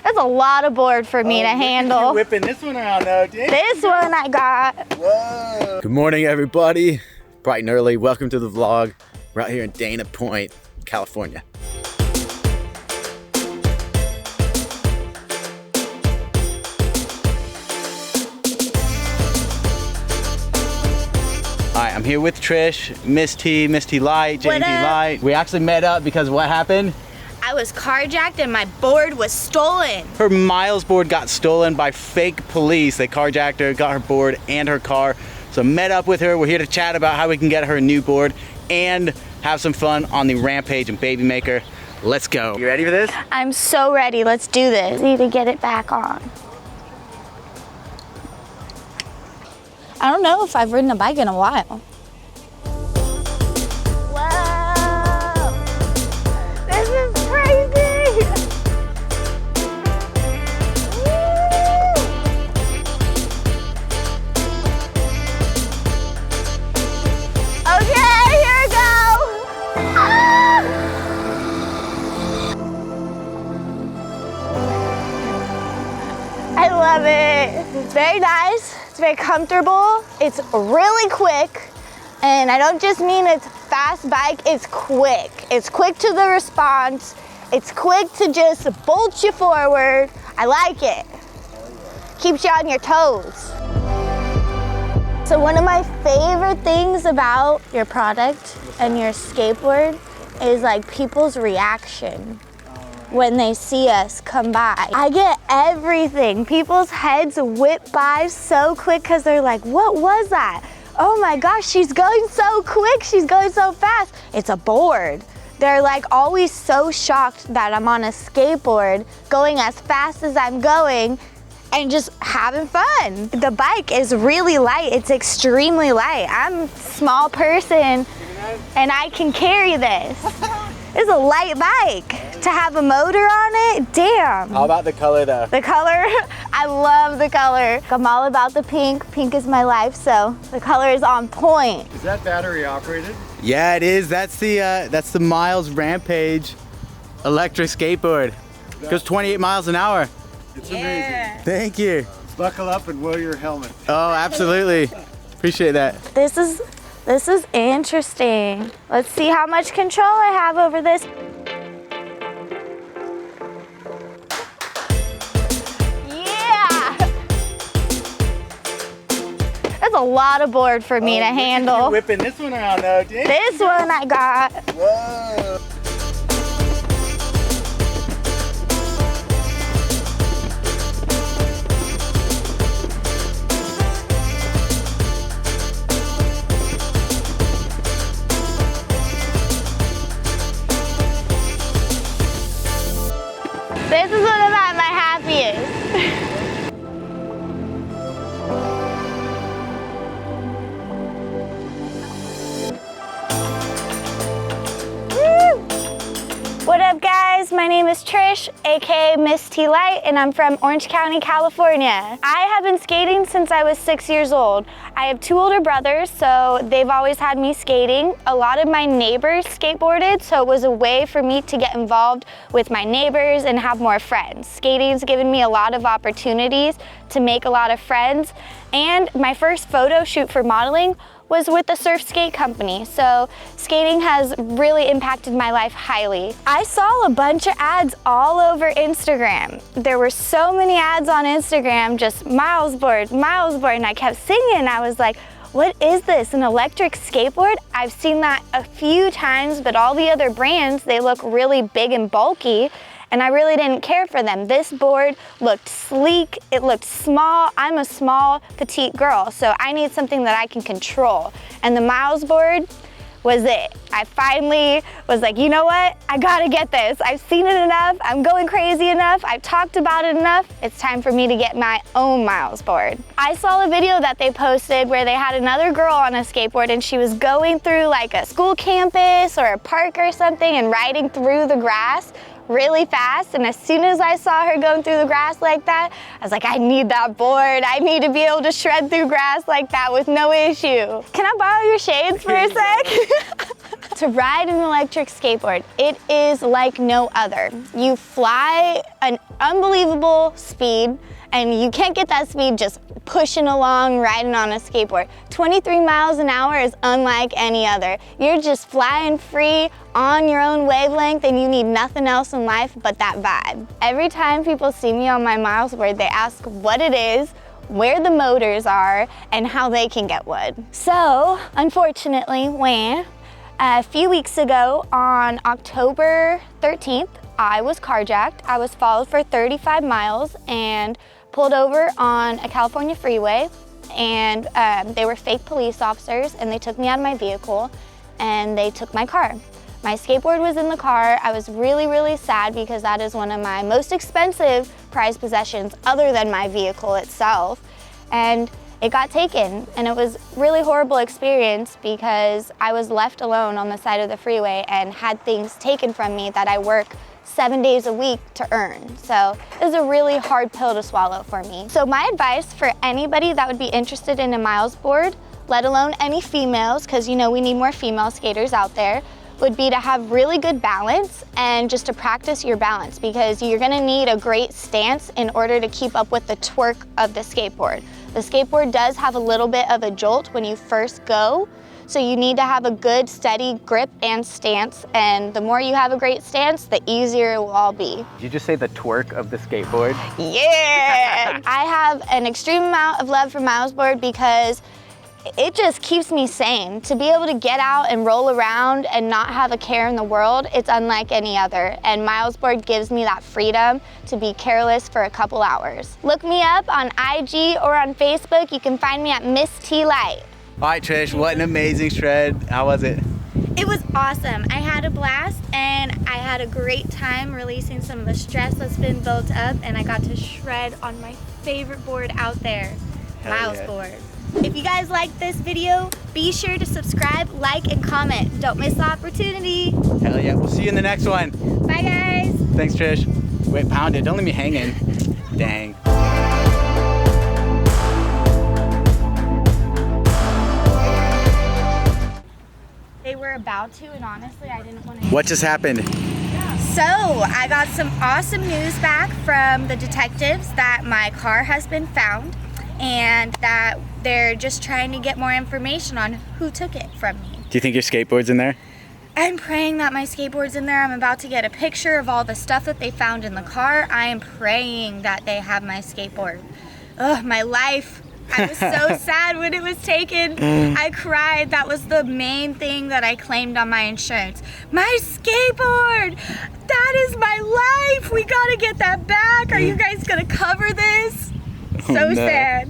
That's a lot of board for me to handle. You're whipping this one around though, dude. This one I got. Whoa. Good morning, everybody. Bright and early. Welcome to the vlog. We're out here in Dana Point, California. All right, I'm here with Trish, Miss T Light, JT Light. We actually met up because what happened? I was carjacked and my board was stolen. Her Miles board got stolen by fake police. They carjacked her, got her board and her car. So met up with her. We're here to chat about how we can get her a new board and have some fun on the Rampage and Babymaker. Let's go. You ready for this? I'm so ready. Let's do this. Need to get it back on. I don't know if I've ridden a bike in a while. I love it. It's very nice, it's very comfortable, it's really quick, and I don't just mean it's a fast bike, it's quick. It's quick to the response, it's quick to just bolt you forward. I like it. Keeps you on your toes. So one of my favorite things about your product and your skateboard is like people's reaction when they see us come by. I get everything. People's heads whip by so quick because they're like, what was that? Oh my gosh, she's going so quick, she's going so fast. It's a board. They're like always so shocked that I'm on a skateboard going as fast as I'm going and just having fun. The bike is really light, it's extremely light. I'm a small person and I can carry this. It's a light bike. To have a motor on it, damn. How about the color though? The color, I love the color. I'm all about the pink. Pink is my life, so the color is on point. Is that battery operated? Yeah, it is. That's the Miles Rampage electric skateboard. Goes 28 miles an hour. It's amazing. Thank you. Buckle up and wear your helmet. Oh, absolutely. Appreciate that. This is interesting. Let's see how much control I have over this. Yeah! That's a lot of board for me to handle. You're whipping this one around though, dude. This one I got. Whoa. This is when I'm at my happiest. What up guys, my name is Trish, aka Miss T Light, and I'm from Orange County, California. I have been skating since I was 6 years old. I have 2 older brothers, so they've always had me skating. A lot of my neighbors skateboarded, so it was a way for me to get involved with my neighbors and have more friends. Skating's given me a lot of opportunities to make a lot of friends, and my first photo shoot for modeling was with the surf skate company, so skating has really impacted my life highly. I saw a bunch of ads all over Instagram. There were so many ads on Instagram, just Miles board, and I kept singing. I was like, what is this, an electric skateboard? I've seen that a few times, but all the other brands, they look really big and bulky, and I really didn't care for them. This board looked sleek, it looked small. I'm a small, petite girl, so I need something that I can control. And the Miles board was it. I finally was like, you know what? I gotta get this. I've seen it enough, I'm going crazy enough, I've talked about it enough. It's time for me to get my own Miles board. I saw a video that they posted where they had another girl on a skateboard and she was going through like a school campus or a park or something and riding through the grass really fast, and as soon as I saw her going through the grass like that, I was like, I need that board. I need to be able to shred through grass like that with no issue. Can I borrow your shades for a sec? To ride an electric skateboard, it is like no other. You fly an unbelievable speed, and you can't get that speed just pushing along, riding on a skateboard. 23 miles an hour is unlike any other. You're just flying free on your own wavelength, and you need nothing else in life but that vibe. Every time people see me on my miles board, they ask what it is, where the motors are, and how they can get one. So, unfortunately, a few weeks ago on October 13th, I was carjacked. I was followed for 35 miles and pulled over on a California freeway, and they were fake police officers, and they took me out of my vehicle and they took my car. My skateboard was in the car. I was really, really sad because that is one of my most expensive prized possessions other than my vehicle itself. And it got taken, and it was a really horrible experience because I was left alone on the side of the freeway and had things taken from me that I work 7 days a week to earn. So it was a really hard pill to swallow for me. So my advice for anybody that would be interested in a miles board, let alone any females, because you know we need more female skaters out there, would be to have really good balance and just to practice your balance, because you're gonna need a great stance in order to keep up with the twerk of the skateboard. The skateboard does have a little bit of a jolt when you first go, so you need to have a good steady grip and stance, and the more you have a great stance, the easier it will all be. Did you just say the twerk of the skateboard? Yeah! I have an extreme amount of love for miles board because it just keeps me sane. To be able to get out and roll around and not have a care in the world, it's unlike any other. And miles board gives me that freedom to be careless for a couple hours. Look me up on IG or on Facebook. You can find me at Miss T Light. All right, Trish, what an amazing shred. How was it? It was awesome. I had a blast, and I had a great time releasing some of the stress that's been built up, and I got to shred on my favorite board out there, miles board. If you guys like this video, be sure to subscribe, like, and comment. Don't miss the opportunity. Hell yeah. We'll see you in the next one. Bye, guys. Thanks, Trish. Wait, pound it. Don't leave me hanging. Dang. They were about to, and honestly, I didn't want to. What just happened? So, I got some awesome news back from the detectives that my car has been found, and that they're just trying to get more information on who took it from me. Do you think your skateboard's in there? I'm praying that my skateboard's in there. I'm about to get a picture of all the stuff that they found in the car. I am praying that they have my skateboard. Ugh, my life. I was so sad when it was taken. I cried. That was the main thing that I claimed on my insurance. My skateboard! That is my life! We gotta get that back. Are you guys gonna cover this? So sad.